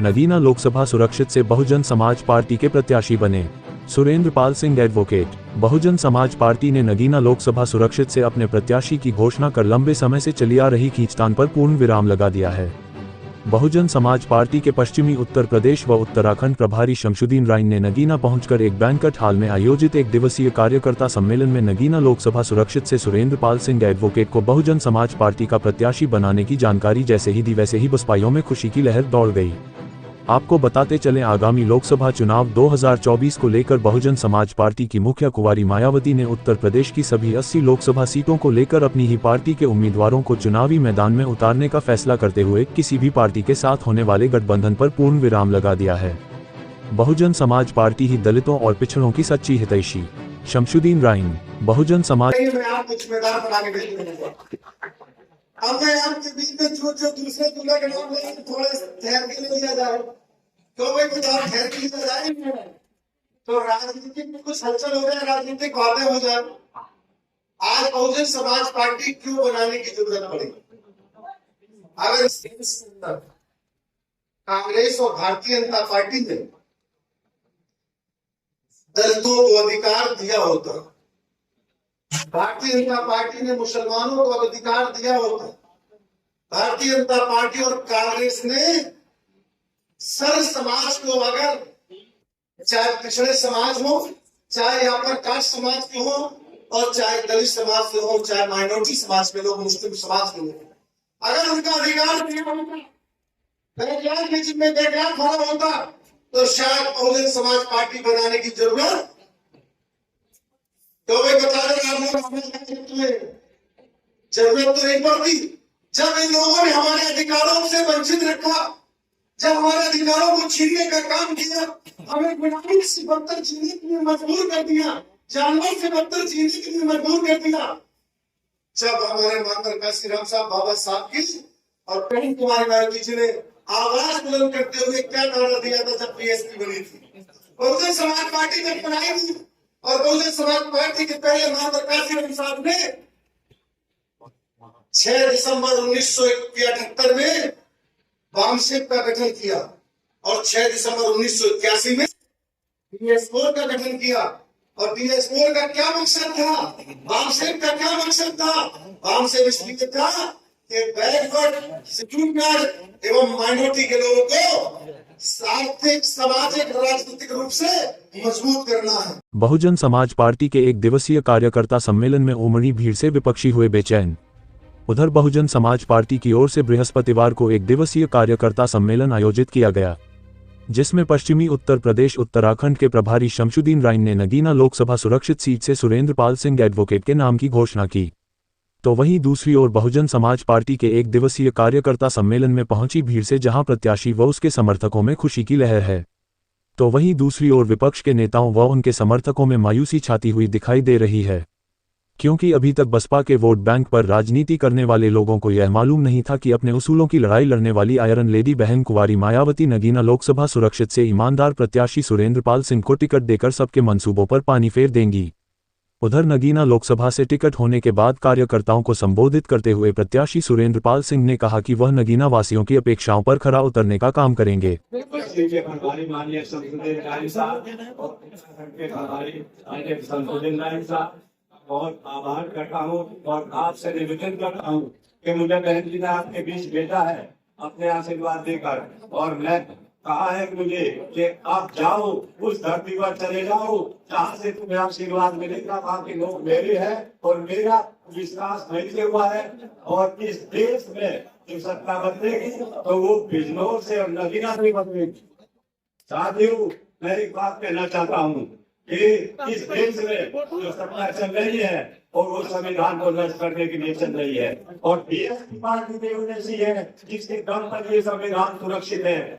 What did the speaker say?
नगीना लोकसभा सुरक्षित से बहुजन समाज पार्टी के प्रत्याशी बने। सुरेंद्र पाल सिंह एडवोकेट। बहुजन समाज पार्टी ने नगीना लोकसभा सुरक्षित से अपने प्रत्याशी की घोषणा कर लंबे समय से चली आ रही खींचतान पर पूर्ण विराम लगा दिया है। बहुजन समाज पार्टी के पश्चिमी उत्तर प्रदेश व उत्तराखंड प्रभारी शमशुद्दीन राइन ने नगीना पहुंचकर एक बैंक्वेट हॉल में आयोजित एक दिवसीय कार्यकर्ता सम्मेलन में नगीना लोकसभा सुरक्षित से सुरेंद्र पाल सिंह एडवोकेट को बहुजन समाज पार्टी का प्रत्याशी बनाने की जानकारी जैसे ही दी वैसे ही बसपाइयों में खुशी की लहर दौड़ गई। आपको बताते चले, आगामी लोकसभा चुनाव 2024 को लेकर बहुजन समाज पार्टी की मुखिया कुंवारी मायावती ने उत्तर प्रदेश की सभी 80 लोकसभा सीटों को लेकर अपनी ही पार्टी के उम्मीदवारों को चुनावी मैदान में उतारने का फैसला करते हुए किसी भी पार्टी के साथ होने वाले गठबंधन पर पूर्ण विराम लगा दिया है। बहुजन समाज पार्टी ही दलितों और पिछड़ों की सच्ची हितैषी। शमशुद्दीन राइन। बहुजन समाज अब मैं आपके बीच में जो दूसरे दूल्हे के नाम लेंगे थोड़े ठहर के लिए जाए तो भाई कुछ आप ठहर के लिए जाएंगे तो राजनीतिक में कुछ हलचल हो जाए, राजनीतिक बातें हो जाए। आज बहुजन समाज पार्टी क्यों बनाने की जरूरत पड़ी? अगर कांग्रेस और भारतीय जनता पार्टी ने दलितों को अधिकार दिया होता, भारतीय जनता पार्टी ने मुसलमानों को अधिकार दिया होता, भारतीय जनता पार्टी और कांग्रेस ने सर्व समाज को, अगर चाहे पिछड़े समाज हो, चाहे यहाँ पर कास्ट समाज के हो और चाहे दलित समाज के हो, चाहे माइनॉरिटी समाज के लोग, मुस्लिम समाज के लोग, अगर उनका अधिकार दिया होता, खड़ा होता तो शायद बहुजन समाज पार्टी बनाने की जरूरत तो भाई बता दें जरूरत तो नहीं पड़ती। जब इन लोगों ने हमारे अधिकारों से वंचित रखा, जब हमारे अधिकारों को छीनने का काम किया, हमें गुलामी से बदतर जीने के लिए मजबूर कर दिया, जानवर से बदतर जीने के लिए मजबूर कर दिया, जब हमारे मानकर काशी राम साहब बाबा साहब की और प्रेम कुमारी मायावती जी ने आवाज बुलंद करते हुए क्या नारा दिया था जब बीएसपी बनी थी, बहुजन समाज पार्टी ने बनाई थी। और बहुजन समाज पार्टी के पहले मानकर काशी राम साहब ने 6 दिसंबर 1978 में वामशिप का गठन किया और 6 दिसंबर 1981 में DS4 का गठन किया। और DS4 का क्या मकसद था? वामशिप का क्या मकसद था? वामशिप इसलिए था कि बैकवर्ड, शेड्यूल कास्ट एवं माइनॉरिटी के लोगों को आर्थिक, सामाजिक, राजनीतिक रूप से मजबूत करना है। बहुजन समाज पार्टी के एक दिवसीय कार्यकर्ता सम्मेलन में उमड़ी भीड़ से विपक्षी हुए बेचैन। उधर बहुजन समाज पार्टी की ओर से बृहस्पतिवार को एक दिवसीय कार्यकर्ता सम्मेलन आयोजित किया गया, जिसमें पश्चिमी उत्तर प्रदेश उत्तराखंड के प्रभारी शमशुद्दीन राइन ने नगीना लोकसभा सुरक्षित सीट से सुरेंद्र पाल सिंह एडवोकेट के नाम की घोषणा की। तो वहीं दूसरी ओर बहुजन समाज पार्टी के एक दिवसीय कार्यकर्ता सम्मेलन में पहुंची भीड़ से जहां प्रत्याशी व उसके समर्थकों में खुशी की लहर है, तो वहीं दूसरी ओर विपक्ष के नेताओं व उनके समर्थकों में मायूसी छाती हुई दिखाई दे रही है, क्योंकि अभी तक बसपा के वोट बैंक पर राजनीति करने वाले लोगों को यह मालूम नहीं था कि अपने उसूलों की लड़ाई लड़ने वाली आयरन लेडी बहन कुंवारी मायावती नगीना लोकसभा सुरक्षित से ईमानदार प्रत्याशी सुरेंद्र पाल सिंह को टिकट देकर सबके मंसूबों पर पानी फेर देंगी। उधर नगीना लोकसभा से टिकट होने के बाद कार्यकर्ताओं को संबोधित करते हुए प्रत्याशी सुरेंद्र पाल सिंह ने कहा कि वह नगीना वासियों की अपेक्षाओं पर खरा उतरने का काम करेंगे। बहुत आभार करता हूँ और आपसे निवेदन करता हूँ कि मुझे बहन जी ने आपके बीच भेजा है अपने आशीर्वाद देकर, और मैं कहा है मुझे कि आप जाओ, उस धरती पर चले जाओ जहाँ से तुम्हें आशीर्वाद मिलेगा, वहाँ के लोग मेरे हैं और मेरा विश्वास नहीं हुआ है। और इस देश में जो सत्ता बदलेगी तो वो बिजनौर से और नगीना से बदलेगी। साथियों, मैं एक बात कहना चाहता हूँ कि इस देश में जो सत्ता चल रही है और वो संविधान को नष्ट करने के लिए चल रही है, और बीएसपी पार्टी है जिसके दम पर ये संविधान सुरक्षित है।